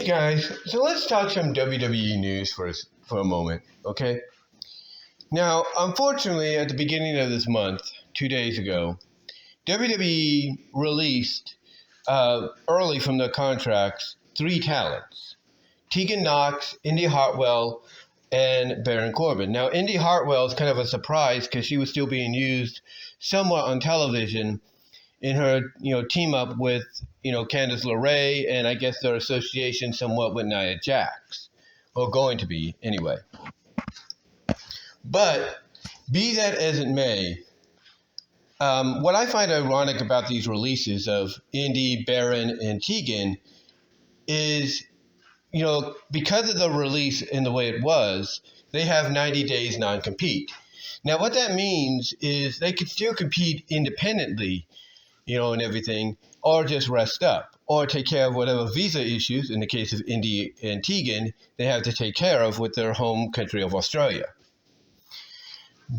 guys, so let's talk some WWE news for a moment, okay? Now, unfortunately, at the beginning of this month, 2 days ago, WWE released early from their contracts 3 talents: Tegan Knox, Indy Hartwell, and Baron Corbin. Now, Indy Hartwell is kind of a surprise because she was still being used somewhat on television in her, team up with, Candice LeRae, and I guess their association somewhat with Nia Jax, or going to be anyway. But be that as it may, what I find ironic about these releases of Indy, Baron, and Tegan is, because of the release in the way it was, they have 90 days non-compete. Now, what that means is they could still compete independently, and everything, or just rest up, or take care of whatever visa issues, in the case of Indy and Tegan, they have to take care of with their home country of Australia.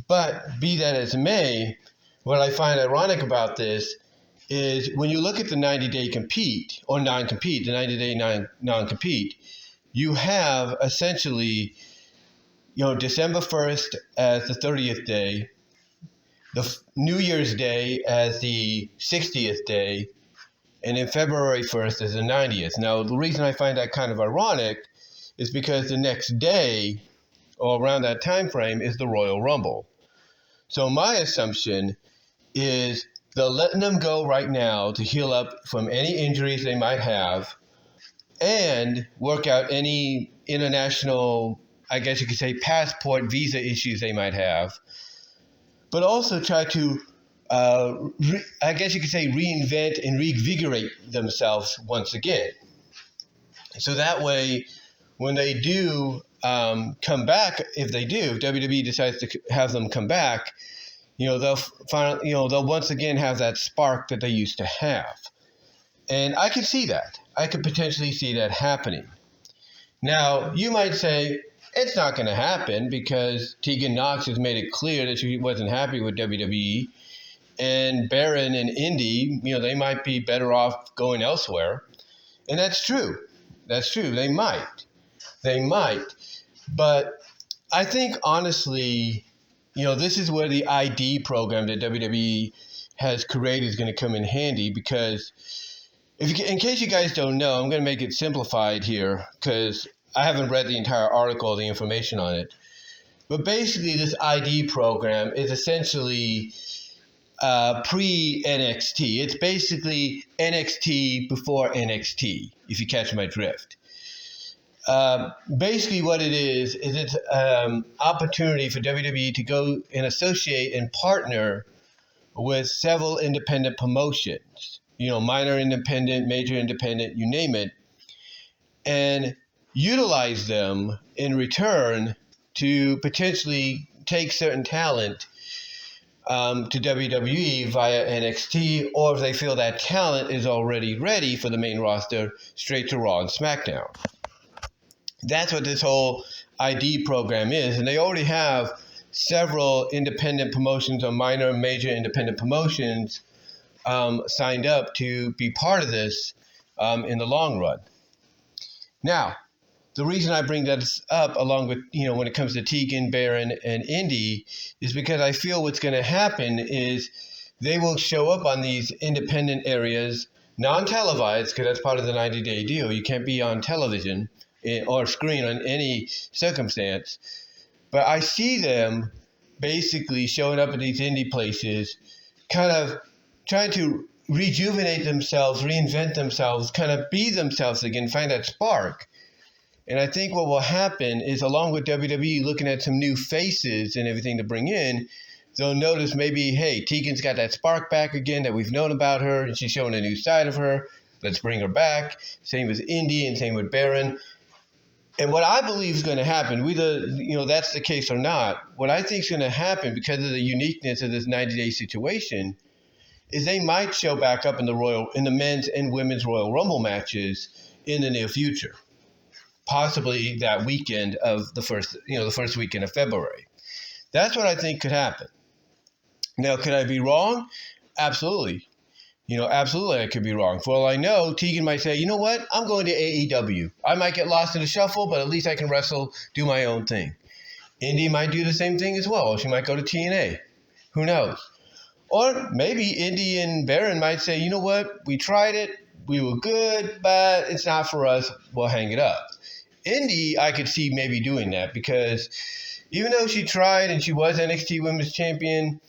But be that as it may, what I find ironic about this is when you look at the 90-day compete, or non-compete, the 90-day non-compete, you have essentially, December 1st as the 30th day, the New Year's Day as the 60th day, and then February 1st as the 90th. Now, the reason I find that kind of ironic is because the next day, or around that time frame, is the Royal Rumble. So my assumption is they're letting them go right now to heal up from any injuries they might have and work out any international, I guess you could say, passport visa issues they might have, but also try to, I guess you could say, reinvent and reinvigorate themselves once again. So that way, when they do come back, if WWE decides to have them come back, they'll once again have that spark that they used to have. And I could see that. I could potentially see that happening. Now, you might say, it's not going to happen because Tegan Knox has made it clear that she wasn't happy with WWE. And Baron and Indy, they might be better off going elsewhere. And that's true. That's true. They might. But I think, honestly, this is where the ID program that WWE has created is going to come in handy because, in case you guys don't know, I'm going to make it simplified here because I haven't read the entire article, the information on it. But basically, this ID program is essentially pre-NXT. It's basically NXT before NXT, if you catch my drift. Basically what it is it's opportunity for WWE to go and associate and partner with several independent promotions, minor independent, major independent, you name it, and utilize them in return to potentially take certain talent to WWE via NXT, or if they feel that talent is already ready for the main roster, straight to Raw and SmackDown. That's what this whole ID program is. And they already have several independent promotions or minor, major independent promotions signed up to be part of this in the long run. Now, the reason I bring that up along with, when it comes to Tegan, Baron, and Indy is because I feel what's going to happen is they will show up on these independent areas, non-televised, because that's part of the 90-day deal. You can't be on television or screen on any circumstance. But I see them basically showing up at these indie places, kind of trying to rejuvenate themselves, reinvent themselves, kind of be themselves again, find that spark. And I think what will happen is, along with WWE looking at some new faces and everything to bring in, they'll notice maybe, hey, Tegan's got that spark back again that we've known about her, and she's showing a new side of her. Let's bring her back. Same with Indy and same with Baron. And what I believe is going to happen, whether that's the case or not, what I think is going to happen because of the uniqueness of this 90-day situation is they might show back up in the men's and women's Royal Rumble matches in the near future, possibly that weekend of the first weekend of February. That's what I think could happen. Now, could I be wrong? Absolutely. Absolutely, I could be wrong. For all I know, Tegan might say, you know what, I'm going to AEW. I might get lost in the shuffle, but at least I can wrestle, do my own thing. Indy might do the same thing as well. She might go to TNA. Who knows? Or maybe Indy and Baron might say, you know what, we tried it, we were good, but it's not for us, we'll hang it up. Indy, I could see maybe doing that because even though she tried and she was NXT Women's Champion,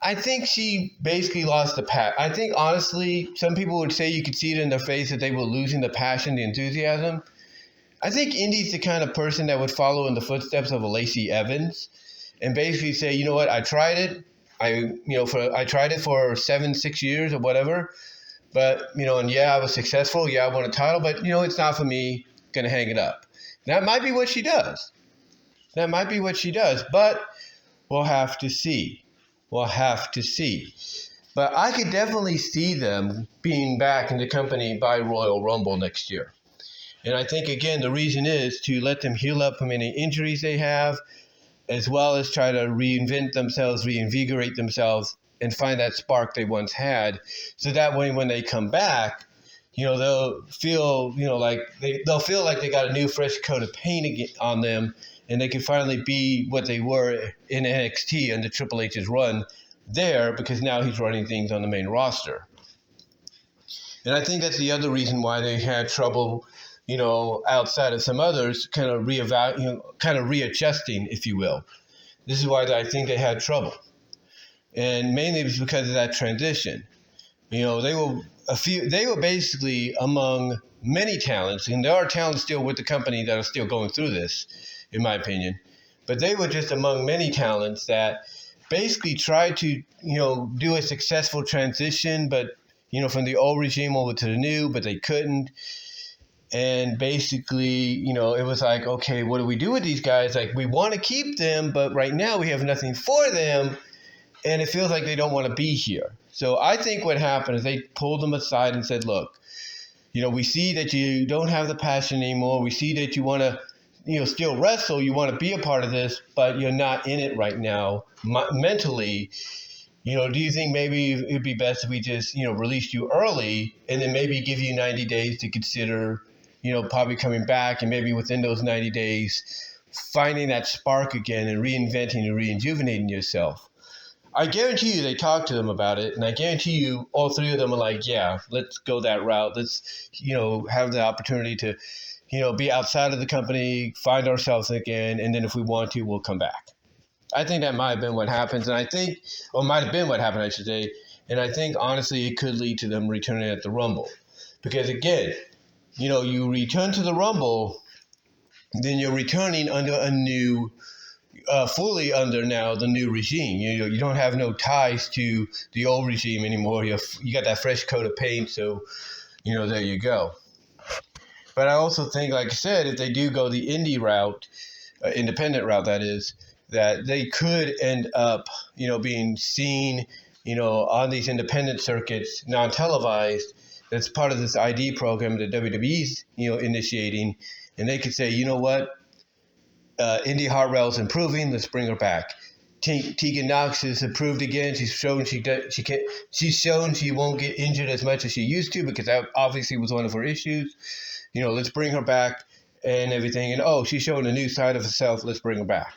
I think she basically lost the passion. I think, honestly, some people would say you could see it in their face that they were losing the passion, the enthusiasm. I think Indy's the kind of person that would follow in the footsteps of a Lacey Evans and basically say, you know what, I tried it. I tried it for 6 years or whatever. But, and I was successful. Yeah, I won a title. But, it's not for me. Going to hang it up. That might be what she does. But we'll have to see. But I could definitely see them being back in the company by Royal Rumble next year. And I think, again, the reason is to let them heal up from any injuries they have, as well as try to reinvent themselves, reinvigorate themselves, and find that spark they once had. So that way, when they come back, they'll feel, they'll feel like they got a new, fresh coat of paint on them, and they can finally be what they were in NXT under Triple H's run there, because now he's running things on the main roster. And I think that's the other reason why they had trouble, outside of some others, kind of readjusting, if you will. This is why I think they had trouble. And mainly it was because of that transition. They were basically among many talents, and there are talents still with the company that are still going through this, in my opinion. But they were just among many talents that basically tried to, do a successful transition, but, from the old regime over to the new, but they couldn't. And basically, it was like, okay, what do we do with these guys? Like, we want to keep them, but right now we have nothing for them, and it feels like they don't want to be here. So I think what happened is they pulled them aside and said, look, we see that you don't have the passion anymore. We see that you want to, still wrestle. You want to be a part of this, but you're not in it right now mentally. Do you think maybe it'd be best if we just, released you early and then maybe give you 90 days to consider, probably coming back, and maybe within those 90 days, finding that spark again and reinventing and rejuvenating yourself. I guarantee you they talked to them about it, and I guarantee you all three of them are like, yeah, let's go that route. Let's, have the opportunity to, be outside of the company, find ourselves again, and then if we want to, we'll come back. I think that might have been what happens, and might have been what happened, I should say, and I think, honestly, it could lead to them returning at the Rumble. Because, again, you return to the Rumble, then you're returning under a new fully under now the new regime. You don't have no ties to the old regime anymore. You got that fresh coat of paint, so there you go. But I also think, like I said, if they do go the indie route, independent route, that is, that they could end up being seen on these independent circuits, non-televised. That's part of this ID program that WWE's initiating, and they could say, you know what, Indy Hartwell's improving. Let's bring her back. Tegan Knox is improved again. She's shown she's shown she won't get injured as much as she used to, because that obviously was one of her issues. Let's bring her back and everything. And she's showing a new side of herself. Let's bring her back.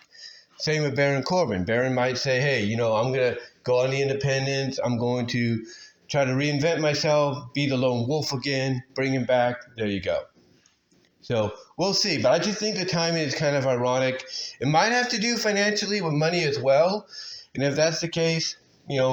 Same with Baron Corbin. Baron might say, hey, I'm gonna go on the independents. I'm going to try to reinvent myself, be the lone wolf again, bring him back. There you go. So we'll see. But I just think the timing is kind of ironic. It might have to do financially with money as well. And if that's the case,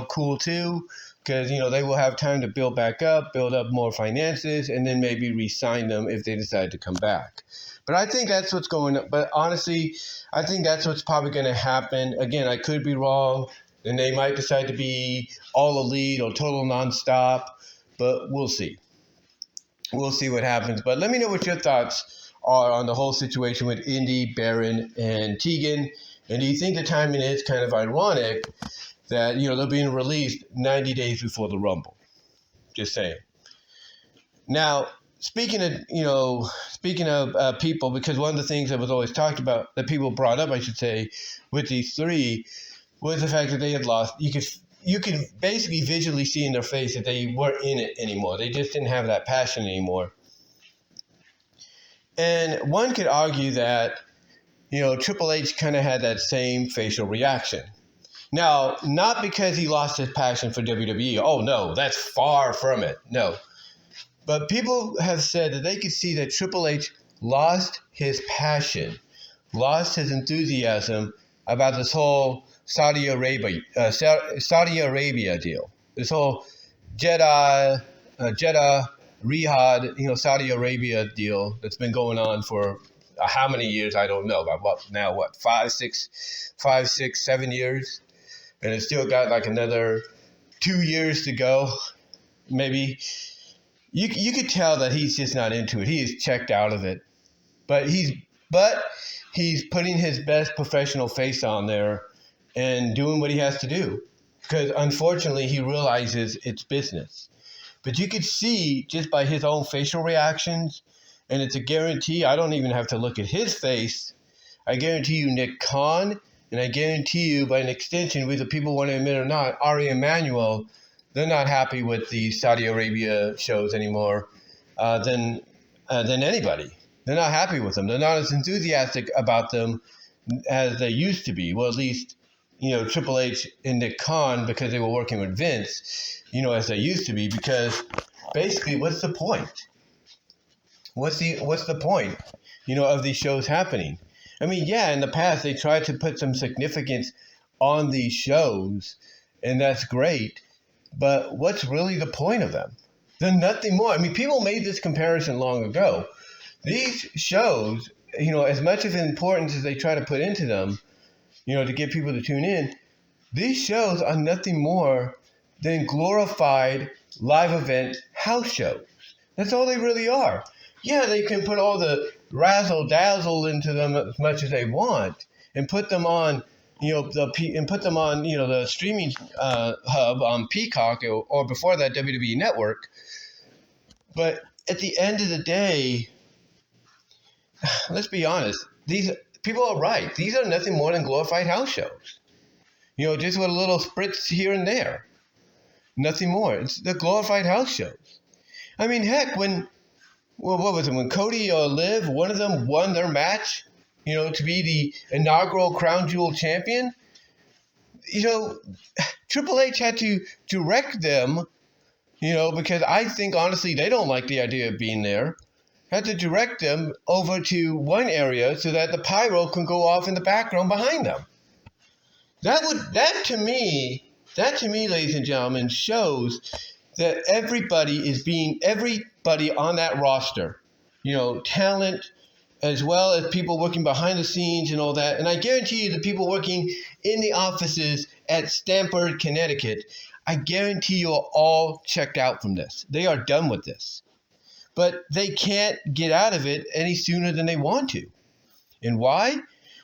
cool too. Because, they will have time to build back up, build up more finances, and then maybe re-sign them if they decide to come back. But I think that's what's going on. But honestly, I think that's what's probably going to happen. Again, I could be wrong. And they might decide to be all elite or total nonstop. But we'll see. We'll see what happens. But let me know what your thoughts are on the whole situation with Indy, Baron, and Tegan. And do you think the timing is kind of ironic that, they're being released 90 days before the Rumble? Just saying. Now, speaking of people, because one of the things that was always talked about, that people brought up, I should say, with these three, was the fact that they had lost. You could you can basically visually see in their face that they weren't in it anymore. They just didn't have that passion anymore. And one could argue that, Triple H kind of had that same facial reaction. Now, not because he lost his passion for WWE. Oh, no, that's far from it. No. But people have said that they could see that Triple H lost his passion, lost his enthusiasm about this whole Saudi Arabia deal. This whole Jeddah, Riyadh, Saudi Arabia deal that's been going on for how many years, I don't know. About 5, 6, 7 years? And it's still got like another 2 years to go, maybe. You could tell that he's just not into it. He is checked out of it. But he's putting his best professional face on there and doing what he has to do. Because unfortunately, he realizes it's business. But you could see just by his own facial reactions, and it's a guarantee. I don't even have to look at his face. I guarantee you Nick Khan, and I guarantee you by an extension, whether people want to admit or not, Ari Emanuel, they're not happy with the Saudi Arabia shows anymore than anybody. They're not happy with them. They're not as enthusiastic about them as they used to be. Well, at least, Triple H and Nick Khan, because they were working with Vince, as they used to be. Because basically, what's the point? What's the point, of these shows happening? I mean, yeah, in the past they tried to put some significance on these shows, and that's great. But what's really the point of them? They're nothing more. I mean, people made this comparison long ago. These shows, as much of importance as they try to put into them, to get people to tune in, these shows are nothing more than glorified live event house shows. That's all they really are. Yeah, they can put all the razzle-dazzle into them as much as they want and put them on the streaming hub on Peacock or before that WWE Network. But at the end of the day, let's be honest. These people are right. These are nothing more than glorified house shows. Just with a little spritz here and there. Nothing more. It's the glorified house shows. I mean, heck, when Cody or Liv, one of them won their match, to be the inaugural Crown Jewel champion, Triple H had to direct them, because I think, honestly, they don't like the idea of being there. Had to direct them over to one area so that the pyro can go off in the background behind them. That to me, ladies and gentlemen, shows that everybody on that roster, talent, as well as people working behind the scenes and all that. And I guarantee you the people working in the offices at Stamford, Connecticut, I guarantee you are all checked out from this. They are done with this. But they can't get out of it any sooner than they want to. And why?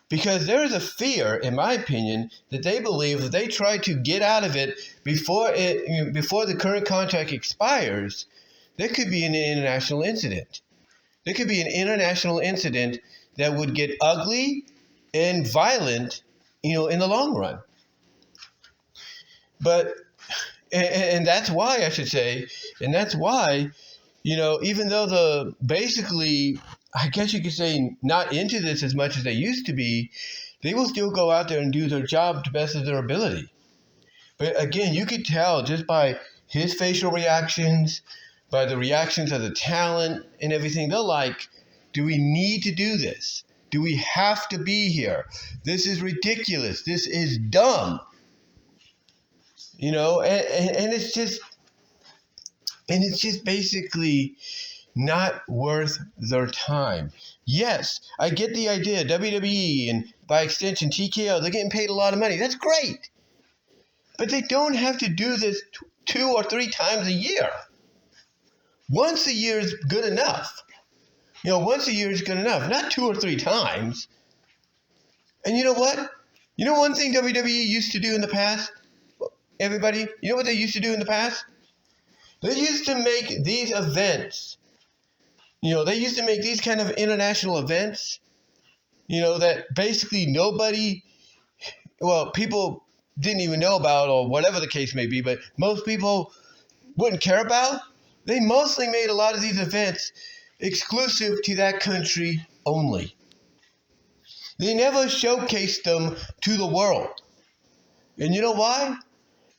Because there is a fear, in my opinion, that they believe if they try to get out of it before the current contract expires, there could be an international incident. There could be an international incident that would get ugly and violent, in the long run. But, and that's why, I should say, and that's why, even though basically, I guess you could say, not into this as much as they used to be, they will still go out there and do their job to the best of their ability. But again, you could tell just by his facial reactions, by the reactions of the talent and everything. They're like, do we need to do this? Do we have to be here? This is ridiculous. This is dumb. And it's just basically not worth their time. Yes, I get the idea. WWE and by extension TKO, they're getting paid a lot of money. That's great. But they don't have to do this 2 or 3 times a year. Once a year is good enough. Once a year is good enough. Not 2 or 3 times. And you know what? One thing WWE used to do in the past? Everybody, you know what they used to do in the past? They used to make these events. They used to make these kind of international events. That basically people didn't even know about, or whatever the case may be, but most people wouldn't care about, they mostly made a lot of these events exclusive to that country only. They never showcased them to the world. And you know why?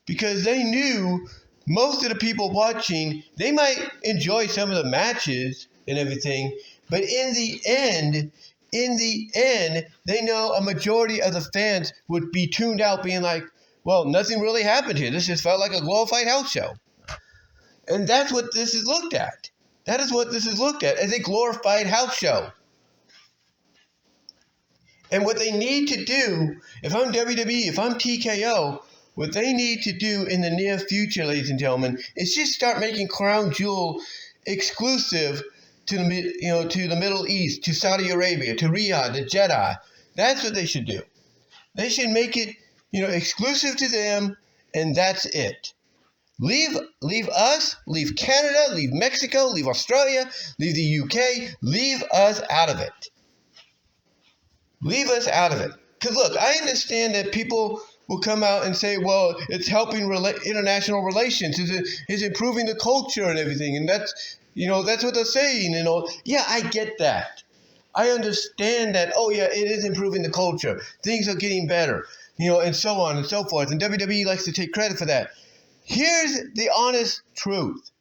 Because they knew most of the people watching, they might enjoy some of the matches and everything, but in the end, they know a majority of the fans would be tuned out being like, well, nothing really happened here. This just felt like a glorified house show. And that's what this is looked at. That is what this is looked at, as a glorified house show. And what they need to do, if I'm WWE, if I'm TKO, what they need to do in the near future, ladies and gentlemen, is just start making Crown Jewel exclusive to the Middle East, to Saudi Arabia, to Riyadh, to Jeddah. That's what they should do. They should make it, exclusive to them, and that's it. Leave us, leave Canada, leave Mexico, leave Australia, leave the UK, leave us out of it. Leave us out of it. Because look, I understand that people will come out and say, well, it's helping international relations, it's improving the culture and everything, and that's what they're saying, Yeah, I get that. I understand that, oh yeah, it is improving the culture. Things are getting better, and so on and so forth. And WWE likes to take credit for that. Here's the honest truth.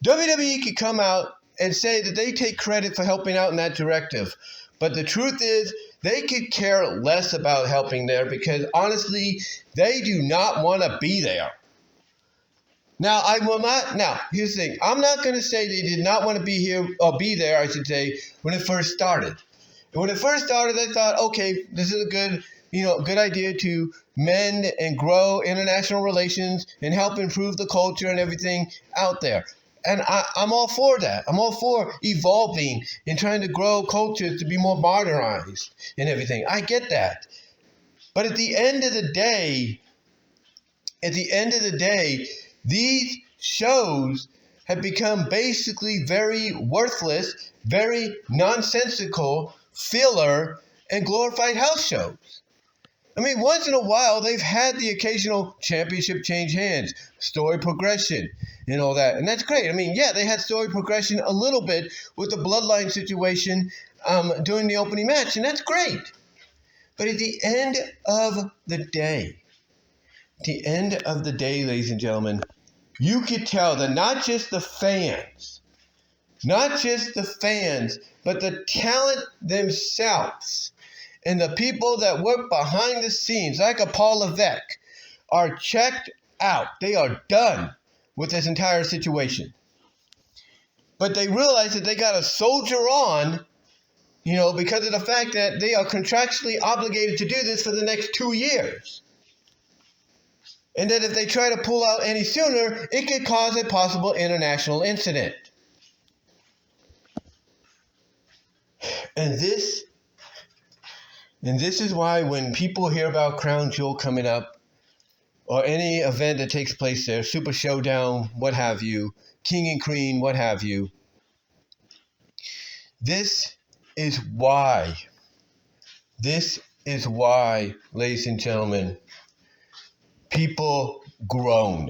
WWE could come out and say that they take credit for helping out in that directive. But the truth is, they could care less about helping there because, honestly, they do not want to be there. Now, here's the thing. I'm not going to say they did not want to be here, or be there, I should say, when it first started. And when it first started, they thought, okay, this is a good idea to mend and grow international relations and help improve the culture and everything out there. And I'm all for that. I'm all for evolving and trying to grow cultures to be more modernized and everything. I get that. But at the end of the day, these shows have become basically very worthless, very nonsensical, filler, and glorified house shows. I mean, once in a while, they've had the occasional championship change hands, story progression, and all that. And that's great. I mean, yeah, they had story progression a little bit with the bloodline situation during the opening match, and that's great. But at the end of the day, ladies and gentlemen, you could tell that not just the fans, but the talent themselves and the people that work behind the scenes, like a Paul Levesque, are checked out. They are done with this entire situation. But they realize that they got to soldier on, because of the fact that they are contractually obligated to do this for the next 2 years. And that if they try to pull out any sooner, it could cause a possible international incident. And this is why when people hear about Crown Jewel coming up, or any event that takes place there, Super Showdown, what have you, King and Queen, what have you, this is why, ladies and gentlemen, people groan.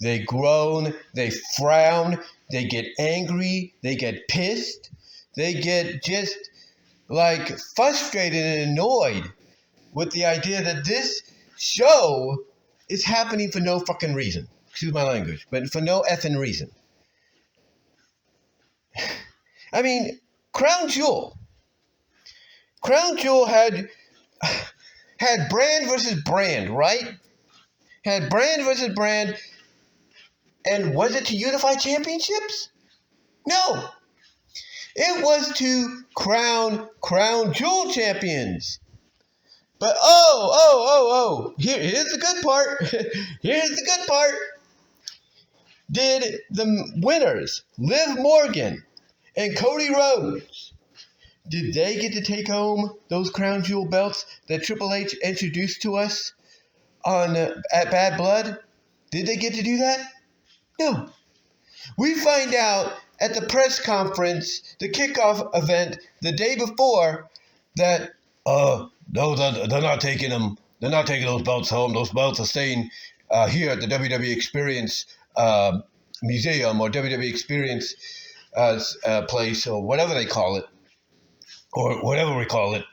They groan, they frown, they get angry, they get pissed, they get just frustrated and annoyed with the idea that this show is happening for no fucking reason. Excuse my language, but for no effing reason. I mean, Crown Jewel had brand versus brand, right? Had brand versus brand, and was it to unify championships? No. It was to crown Jewel champions. But here's the good part. Here's the good part. Did the winners, Liv Morgan and Cody Rhodes, did they get to take home those Crown Jewel belts that Triple H introduced to us at Bad Blood? Did they get to do that? No. We find out at the press conference, the kickoff event, the day before, that, no, they're not taking them They're not taking those belts home. Those belts are staying here at the WWE Experience Museum or WWE Experience place or whatever they call it, or whatever we call it.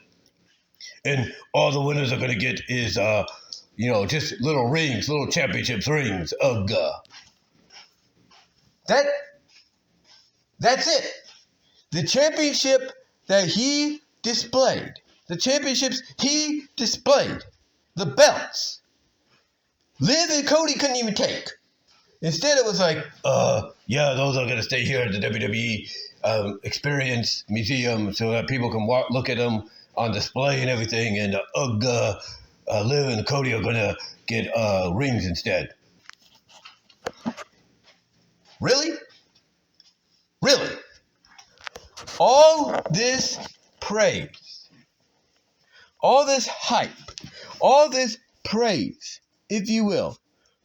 And all the winners are going to get is, just little rings, little championships rings. Ugh. That's it. The championship that he displayed, the championships he displayed, the belts, Liv and Cody couldn't even take. Instead, it was like, those are going to stay here at the WWE Experience Museum so that people can look at them on display and everything. And Liv and Cody are going to get rings instead. Really? Really? All this praise, all this hype, all this praise, if you will,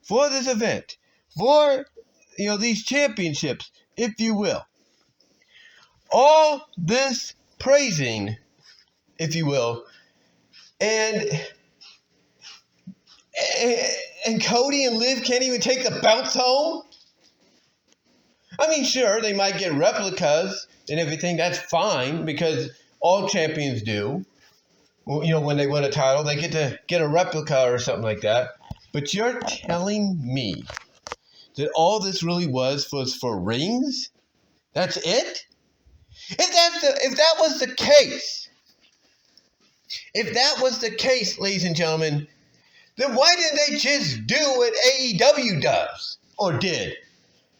for this event, for these championships, if you will. All this praising, if you will, and Cody and Liv can't even take the belts home? I mean, sure, they might get replicas and everything. That's fine because all champions do. When they win a title, they get to get a replica or something like that. But you're telling me that all this really was for rings? That's it? If that was the case, ladies and gentlemen, then why didn't they just do what AEW does or did?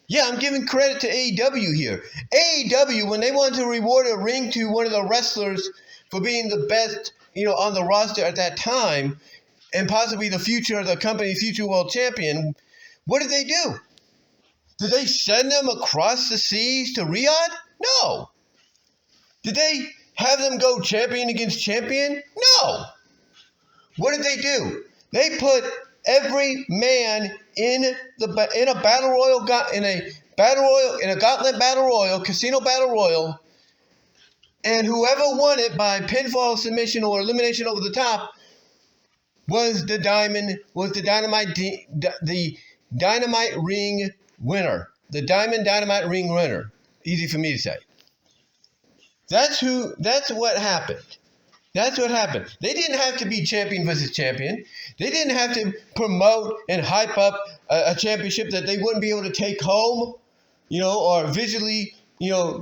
Yeah, I'm giving credit to AEW here. AEW, when they wanted to reward a ring to one of the wrestlers for being the best, on the roster at that time, and possibly the company's future world champion, what did they do? Did they send them across the seas to Riyadh? No. Did they have them go champion against champion? No. What did they do? They put every man in a battle royal, in a gauntlet battle royal, casino battle royal, and whoever won it by pinfall, submission, or elimination over the top was the dynamite ring winner. The Dynamite ring winner. Easy for me to say. That's what happened. That's what happened. They didn't have to be champion versus champion. They didn't have to promote and hype up a championship that they wouldn't be able to take home, or visually,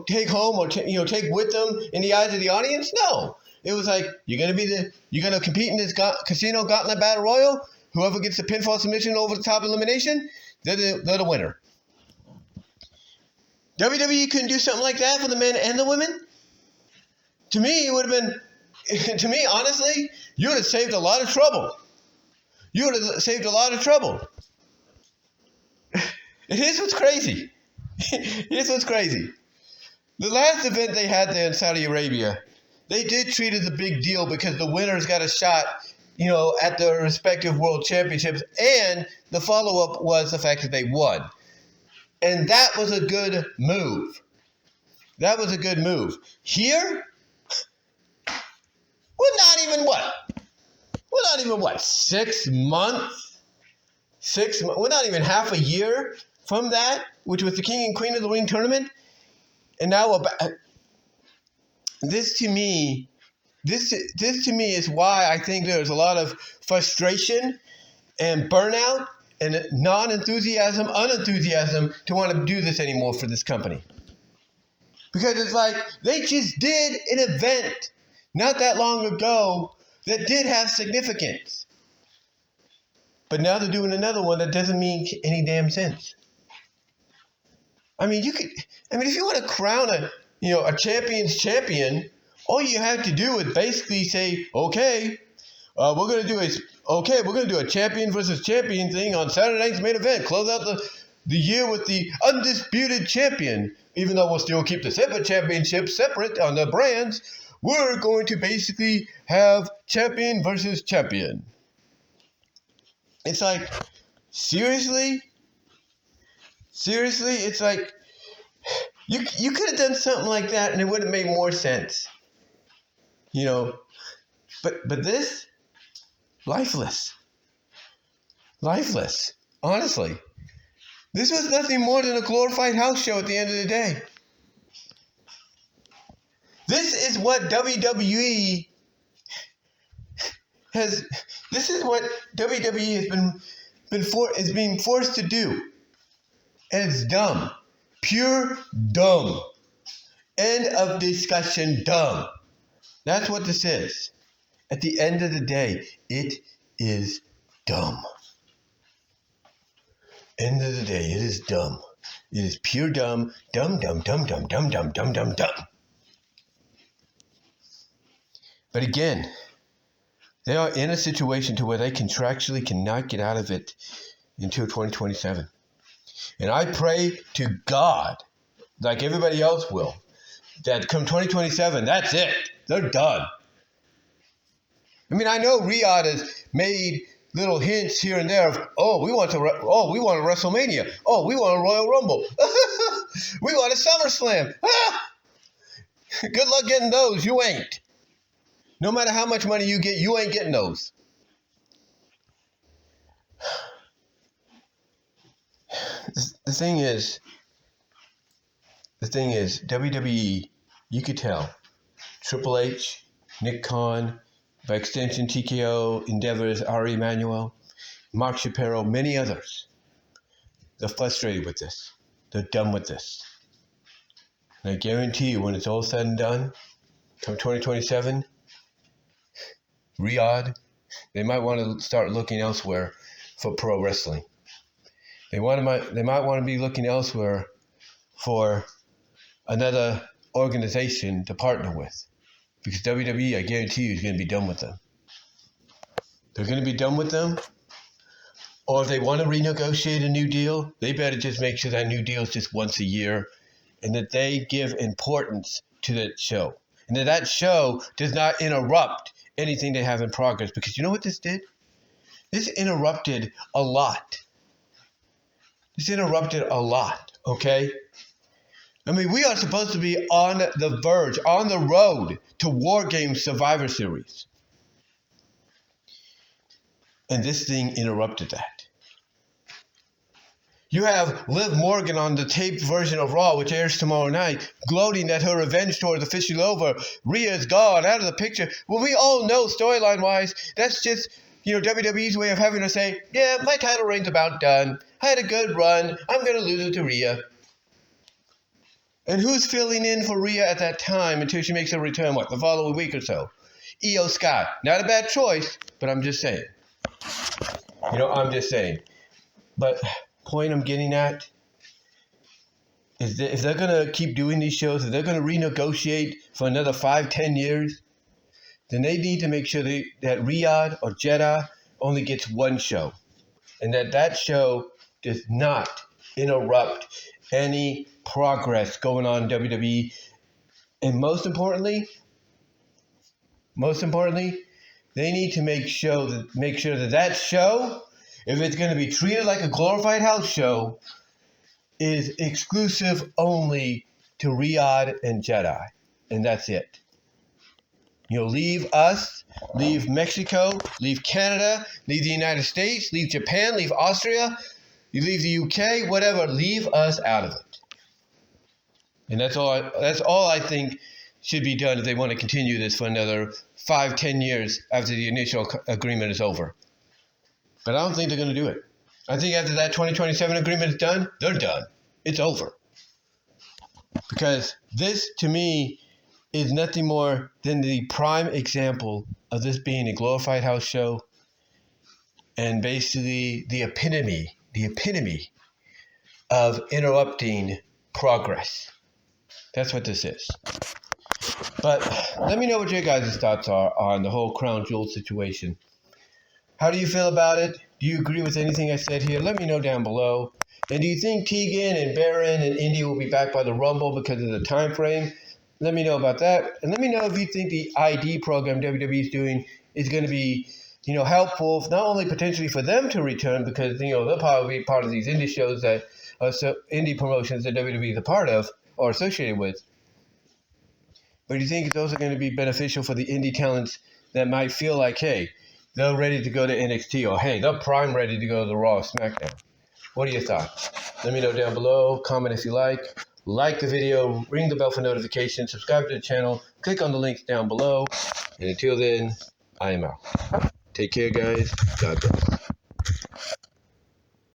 take home or take with them in the eyes of the audience. No, it was like you're gonna compete in this casino gauntlet battle royal. Whoever gets the pinfall, submission, over the top elimination, they're the winner. WWE couldn't do something like that for the men and the women. To me, it would have been. To me, honestly, you would have saved a lot of trouble. Here's what's crazy. The last event they had there in Saudi Arabia, they did treat it as a big deal because the winners got a shot, at their respective world championships. And the follow-up was the fact that they won. And that was a good move. Here, we're not even 6 months? We're not even half a year from that, which was the King and Queen of the Ring tournament. And now this to me is why I think there's a lot of frustration and burnout and unenthusiasm to want to do this anymore for this company. Because it's like they just did an event not that long ago that did have significance. But now they're doing another one that doesn't make any damn sense. I mean, if you want to crown a champion's champion, all you have to do is basically say, okay, we're going to do a champion versus champion thing on Saturday night's main event. Close out the year with the undisputed champion. Even though we'll still keep the separate championships separate on the brands, we're going to basically have champion versus champion. It's like, seriously? It's like, you could have done something like that and it would have made more sense. But this Lifeless. Lifeless. Honestly. This was nothing more than a glorified house show at the end of the day. This is what WWE has. This is what WWE is being forced to do, and it's dumb, pure dumb. End of discussion. Dumb. That's what this is. At the end of the day, it is dumb. End of the day, it is dumb. It is pure dumb. Dumb, dumb, dumb, dumb, dumb, dumb, dumb, dumb, dumb. But again, they are in a situation to where they contractually cannot get out of it until 2027. And I pray to God, like everybody else will, that come 2027, that's it. They're done. I mean, I know Riyadh has made little hints here and there of, we want a WrestleMania. Oh, we want a Royal Rumble. We want a SummerSlam. Good luck getting those. You ain't. No matter how much money you get, you ain't getting those. The thing is, WWE, you could tell, Triple H, Nick Khan, by extension TKO, Endeavor's Ari Emanuel, Mark Shapiro, many others, they're frustrated with this. They're done with this. And I guarantee you, when it's all said and done, come 2027, Riyadh, they might want to start looking elsewhere for pro wrestling. They might want to be looking elsewhere for another organization to partner with. Because WWE, I guarantee you, is going to be done with them. They're going to be done with them. Or if they want to renegotiate a new deal, they better just make sure that new deal is just once a year and that they give importance to that show. And that show does not interrupt anything they have in progress. Because you know what this did? This interrupted a lot. Okay? I mean, we are supposed to be on the verge, on the road to War Games Survivor Series. And this thing interrupted that. You have Liv Morgan on the taped version of Raw, which airs tomorrow night, gloating that her revenge tour is officially over. Rhea's gone, out of the picture. Well, we all know, storyline-wise, that's just, WWE's way of having her say, yeah, my title reign's about done. I had a good run. I'm going to lose it to Rhea. And who's filling in for Rhea at that time until she makes her return, the following week or so? Io Sky. Not a bad choice, but I'm just saying. But point I'm getting at is that if they're going to keep doing these shows, if they're going to renegotiate for another 5-10 years, then they need to make sure that Riyadh or Jeddah only gets one show. And that show does not interrupt any progress going on in WWE. And most importantly, they need to make sure that show, if it's going to be treated like a glorified house show, is exclusive only to Riyadh and Jeddah. And that's it. Leave us, leave Mexico, leave Canada, leave the United States, leave Japan, leave Austria, you leave the UK, whatever, leave us out of it. And that's all I think should be done if they want to continue this for another 5-10 years after the initial agreement is over. But I don't think they're going to do it. I think after that 2027 agreement is done, they're done. It's over. Because this, to me, is nothing more than the prime example of this being a glorified house show and basically the epitome of interrupting progress. That's what this is. But let me know what your guys' thoughts are on the whole Crown Jewel situation. How do you feel about it? Do you agree with anything I said here? Let me know down below. And do you think Tegan and Baron and Indy will be back by the Rumble because of the time frame? Let me know about that. And let me know if you think the ID program WWE is doing is going to be, helpful, not only potentially for them to return, because, they'll probably be part of these indie shows that indie promotions that WWE is a part of or associated with. But do you think those are going to be beneficial for the indie talents that might feel like, hey, they're ready to go to NXT, or hey, they're prime ready to go to the Raw or SmackDown. What are your thoughts? Let me know down below. Comment if you like. Like the video, ring the bell for notifications, subscribe to the channel, click on the links down below. And until then, I am out. Take care, guys. God bless.